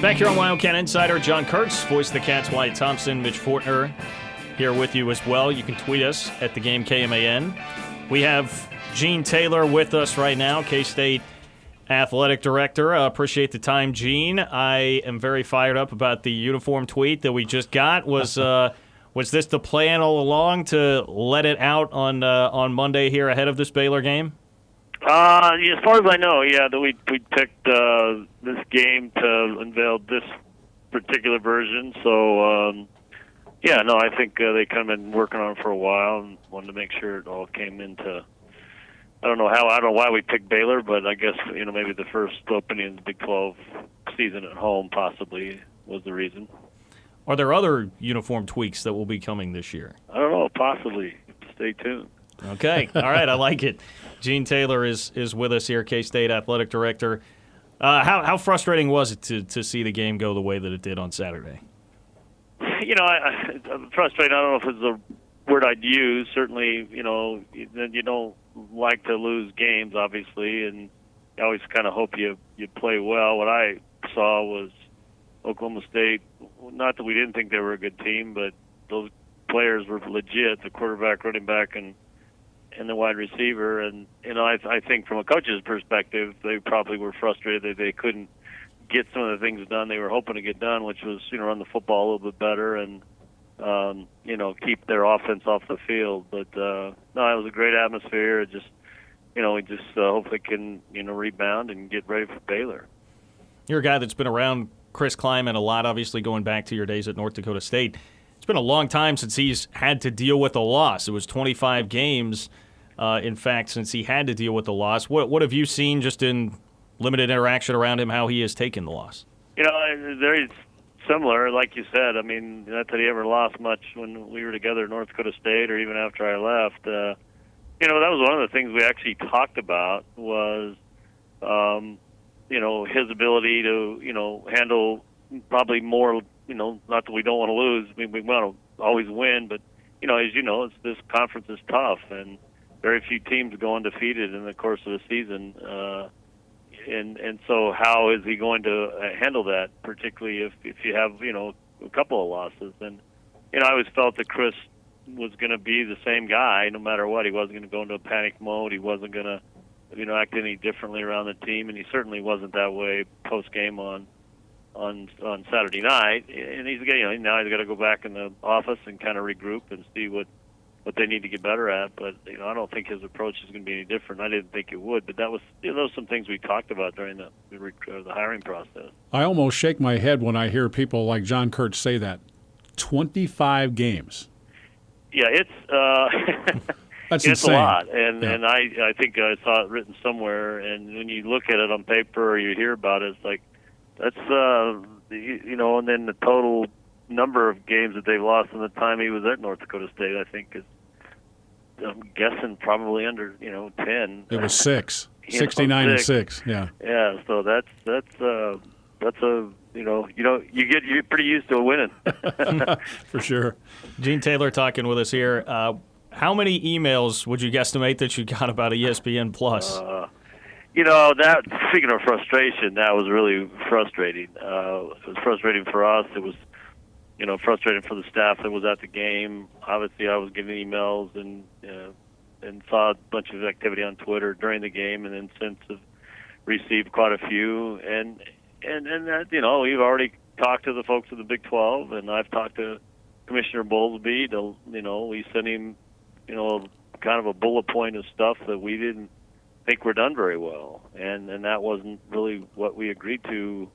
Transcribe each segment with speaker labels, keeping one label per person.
Speaker 1: Back here on Wildcat Insider, John Kurtz, voice of the Cats, Wyatt Thompson, Mitch Fortner here with you as well. You can tweet us at the Game KMAN. We have Gene Taylor with us right now, K-State Athletic Director. Appreciate the time, Gene. I am very fired up about the uniform tweet that we just got. Was this the plan all along to let it out on Monday here ahead of this Baylor game?
Speaker 2: As far as I know, yeah, that we picked this game to unveil this particular version. So, I think they kind of been working on it for a while and wanted to make sure it all came into. I don't know why we picked Baylor, but I guess maybe the first opening of the Big 12 season at home possibly was the reason.
Speaker 1: Are there other uniform tweaks that will be coming this year?
Speaker 2: I don't know, possibly. Stay tuned.
Speaker 1: Okay. All right. I like it. Gene Taylor is with us here, K-State Athletic Director. How frustrating was it to see the game go the way that it did on Saturday?
Speaker 2: I'm frustrated. I don't know if it's the word I'd use. Certainly, you don't like to lose games, obviously, and you always kind of hope you play well. What I saw was Oklahoma State, not that we didn't think they were a good team, but those players were legit, the quarterback, running back, and the wide receiver. And, I think from a coach's perspective, they probably were frustrated that they couldn't get some of the things done they were hoping to get done, which was, run the football a little bit better and, keep their offense off the field. But, no, it was a great atmosphere. It just, we just hope they can, rebound and get ready for Baylor.
Speaker 1: You're a guy that's been around Chris Klieman a lot, obviously going back to your days at North Dakota State. It's been a long time since he's had to deal with a loss. It was 25 games, in fact, since he had to deal with the loss. What have you seen just in limited interaction around him, how he has taken the loss?
Speaker 2: Very similar, like you said. I mean, not that he ever lost much when we were together at North Dakota State or even after I left. That was one of the things we actually talked about was, his ability to, handle probably more, not that we don't want to lose. I mean, we want to always win, but, as you know, this conference is tough, and very few teams go undefeated in the course of a season. And so how is he going to handle that, particularly if you have, a couple of losses? And, I always felt that Chris was going to be the same guy no matter what. He wasn't going to go into a panic mode. He wasn't going to, act any differently around the team, and he certainly wasn't that way post-game on Saturday night. And he's now he's got to go back in the office and kind of regroup and see what they need to get better at. But I don't think his approach is going to be any different. I didn't think it would, but that was those some things we talked about during the hiring process.
Speaker 3: I almost shake my head when I hear people like John Kurtz say that. 25 games.
Speaker 2: Yeah, it's
Speaker 3: that's
Speaker 2: it's
Speaker 3: insane.
Speaker 2: A lot, and I think I saw it written somewhere. And when you look at it on paper or you hear about it, it's like that's and then the total number of games that they've lost in the time he was at North Dakota State, I think is, I'm guessing probably under 10.
Speaker 3: It was 6, 69 and 6. Yeah.
Speaker 2: Yeah. So that's you're pretty used to winning.
Speaker 3: For sure.
Speaker 1: Gene Taylor talking with us here. How many emails would you guesstimate that you got about ESPN Plus?
Speaker 2: That, speaking of frustration, that was really frustrating. It was frustrating for us. It was, frustrating for the staff that was at the game. Obviously, I was getting emails and saw a bunch of activity on Twitter during the game, and then since have received quite a few. And that, we've already talked to the folks of the Big 12, and I've talked to Commissioner Bowlesby. We sent him, kind of a bullet point of stuff that we didn't think were done very well, and that wasn't really what we agreed to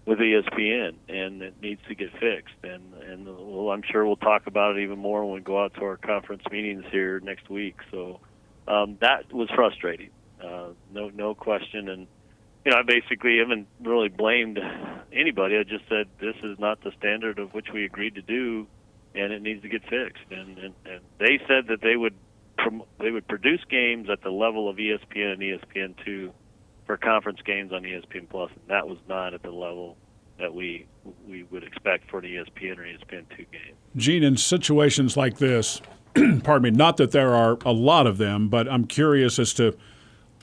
Speaker 2: with ESPN, and it needs to get fixed. And I'm sure we'll talk about it even more when we go out to our conference meetings here next week. So that was frustrating, no question. And I basically haven't really blamed anybody. I just said this is not the standard of which we agreed to do, and it needs to get fixed. And they said that they would produce games at the level of ESPN and ESPN2 for conference games on ESPN Plus, and that was not at the level that we would expect for an ESPN or ESPN2 game.
Speaker 3: Gene, in situations like this, pardon me, not that there are a lot of them, but I'm curious as to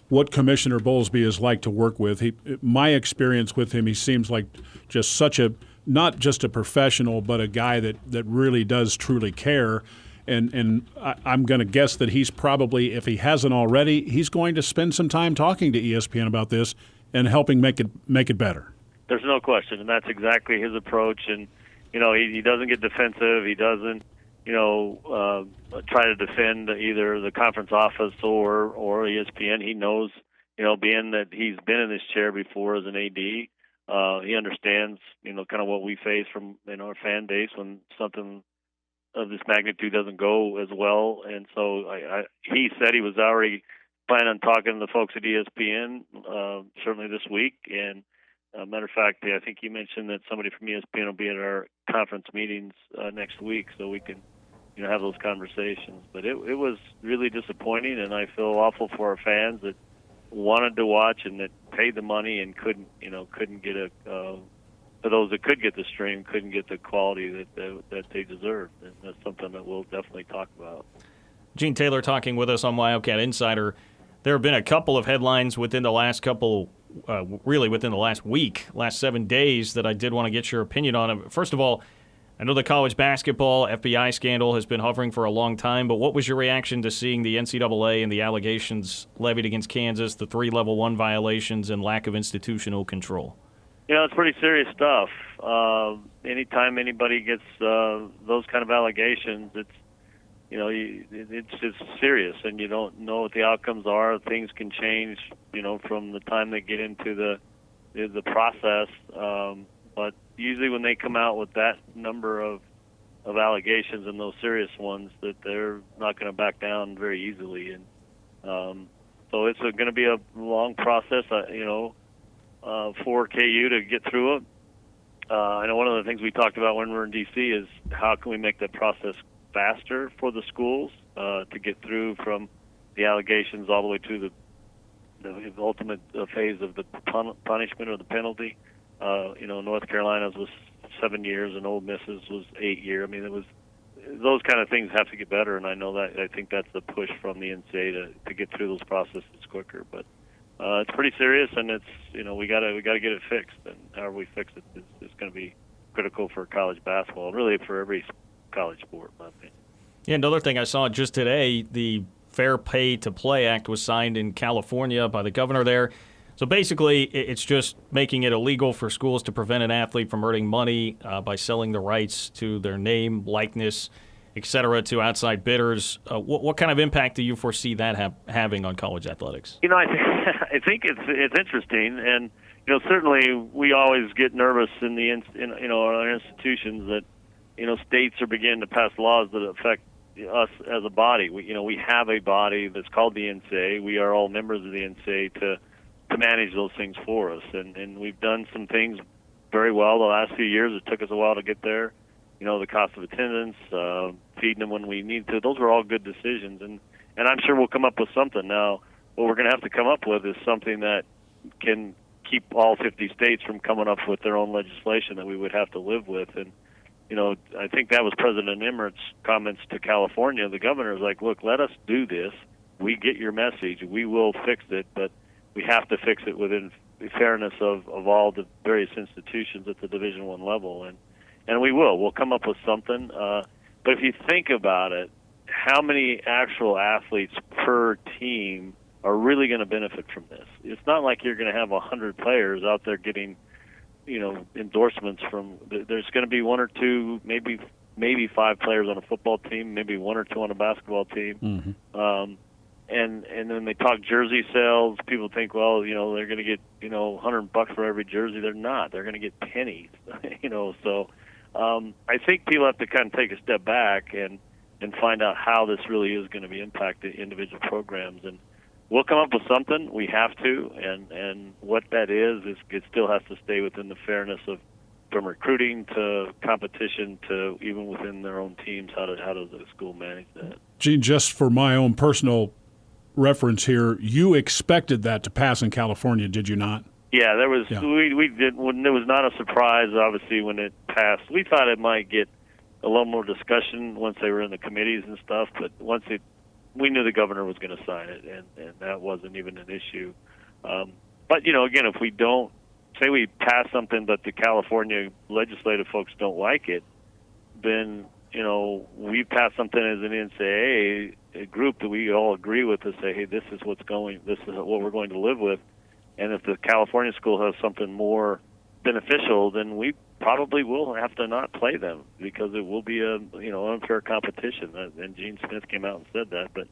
Speaker 3: what Commissioner Bowlesby is like to work with. My experience with him, he seems like just such a, not just a professional, but a guy that really does truly care. And I'm going to guess that he's probably, if he hasn't already, he's going to spend some time talking to ESPN about this and helping make it better.
Speaker 2: There's no question, and that's exactly his approach. And he doesn't get defensive. He doesn't try to defend either the conference office or ESPN. He knows, being that he's been in this chair before as an AD, he understands, kind of what we face from our fan base when something of this magnitude doesn't go as well. And so he said he was already planning on talking to the folks at ESPN certainly this week. And matter of fact, I think you mentioned that somebody from ESPN will be at our conference meetings next week, so we can have those conversations. But it was really disappointing, and I feel awful for our fans that wanted to watch and that paid the money and couldn't get for those that could get the stream, couldn't get the quality that they deserved. And that's something that we'll definitely talk about.
Speaker 1: Gene Taylor talking with us on Wildcat Insider. There have been a couple of headlines within the last really within the last week, last 7 days, that I did want to get your opinion on. First of all, I know the college basketball FBI scandal has been hovering for a long time, but what was your reaction to seeing the NCAA and the allegations levied against Kansas, the 3 Level 1 violations, and lack of institutional control?
Speaker 2: It's pretty serious stuff. Anytime anybody gets those kind of allegations, it's just serious, and you don't know what the outcomes are. Things can change, from the time they get into the process. But usually when they come out with that number of allegations and those serious ones, that they're not going to back down very easily. And so it's going to be a long process, for KU to get through it. I know one of the things we talked about when we were in D.C. is how can we make that process faster for the schools to get through from the allegations all the way to the ultimate phase of the punishment or the penalty. North Carolina's was 7 years and Ole Miss's was 8 years. I mean, those kind of things have to get better, and I think that's the push from the NCAA to get through those processes quicker. But it's pretty serious, and it's we got to get it fixed, and however we fix it is going to be critical for college basketball, really for every college sport, in my opinion.
Speaker 1: Yeah, another thing I saw just today, the Fair Pay to Play Act was signed in California by the governor there. So basically, it's just making it illegal for schools to prevent an athlete from earning money by selling the rights to their name, likeness, et cetera, to outside bidders. What kind of impact do you foresee that having on college athletics?
Speaker 2: I think it's interesting, and certainly we always get nervous in our institutions that states are beginning to pass laws that affect us as a body. We have a body that's called the NCAA. We are all members of the NCAA to manage those things for us, and we've done some things very well the last few years. It took us a while to get there. The cost of attendance, feeding them when we need to. Those are all good decisions, and I'm sure we'll come up with something. Now, what we're going to have to come up with is something that can keep all 50 states from coming up with their own legislation that we would have to live with. And I think that was President Emmert's comments to California. The governor was like, look, let us do this. We get your message. We will fix it, but we have to fix it within the fairness of all the various institutions at the Division I level. And we will. We'll come up with something. But if you think about it, how many actual athletes per team are really going to benefit from this? It's not like you're going to have 100 players out there getting endorsements from. There's going to be 1 or 2, maybe 5 players on a football team, maybe 1 or 2 on a basketball team.
Speaker 3: Mm-hmm.
Speaker 2: And then they talk jersey sales. People think, well, they're going to get $100 for every jersey. They're not. They're going to get pennies. So I think people have to kind of take a step back and find out how this really is going to be impacting individual programs. And we'll come up with something. We have to, and what that is it still has to stay within the fairness of from recruiting to competition to even within their own teams. How does the school manage that?
Speaker 3: Gene, just for my own personal reference here, you expected that to pass in California, did you not?
Speaker 2: Yeah, there was. Yeah. We did. When it was not a surprise, obviously, when it passed. We thought it might get a little more discussion once they were in the committees and stuff. But once we knew the governor was going to sign it, and that wasn't even an issue. But, again, if we don't, say we pass something but the California legislative folks don't like it, then, we pass something as an NCAA, a group that we all agree with to say, hey, this is what we're going to live with. And if the California school has something more beneficial, then we probably will have to not play them because it will be a unfair competition. And Gene Smith came out and said that, but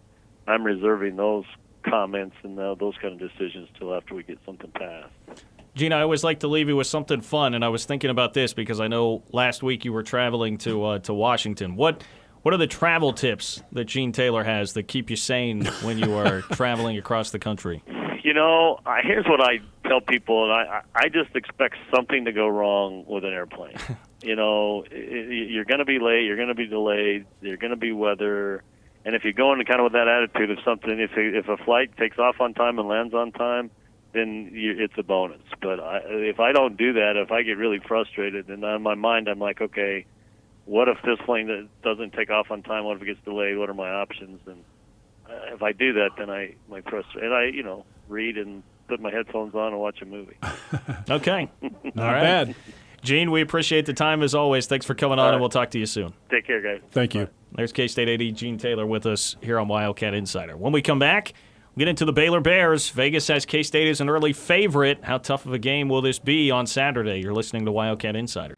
Speaker 2: I'm reserving those comments and those kind of decisions till after we get something passed.
Speaker 1: Gene, I always like to leave you with something fun, and I was thinking about this because I know last week you were traveling to Washington. What are the travel tips that Gene Taylor has that keep you sane when you are traveling across the country?
Speaker 2: Here's what I tell people, and I just expect something to go wrong with an airplane. You're going to be late, you're going to be delayed, you're going to be weather, and if you go into kind of with that attitude of something, if a flight takes off on time and lands on time, then it's a bonus. But if I don't do that, if I get really frustrated, then in my mind I'm like, okay, what if this plane doesn't take off on time? What if it gets delayed? What are my options? And if I do that, then I might frustrate. And I, read and put my headphones on and watch a movie.
Speaker 1: Okay.
Speaker 3: Not bad.
Speaker 1: Gene, we appreciate the time as always. Thanks for coming on, and we'll talk to you soon.
Speaker 2: Take care, guys.
Speaker 3: Thank you.
Speaker 1: There's K-State AD Gene Taylor with us here on Wildcat Insider. When we come back, we'll get into the Baylor Bears. Vegas has K-State as an early favorite. How tough of a game will this be on Saturday? You're listening to Wildcat Insider.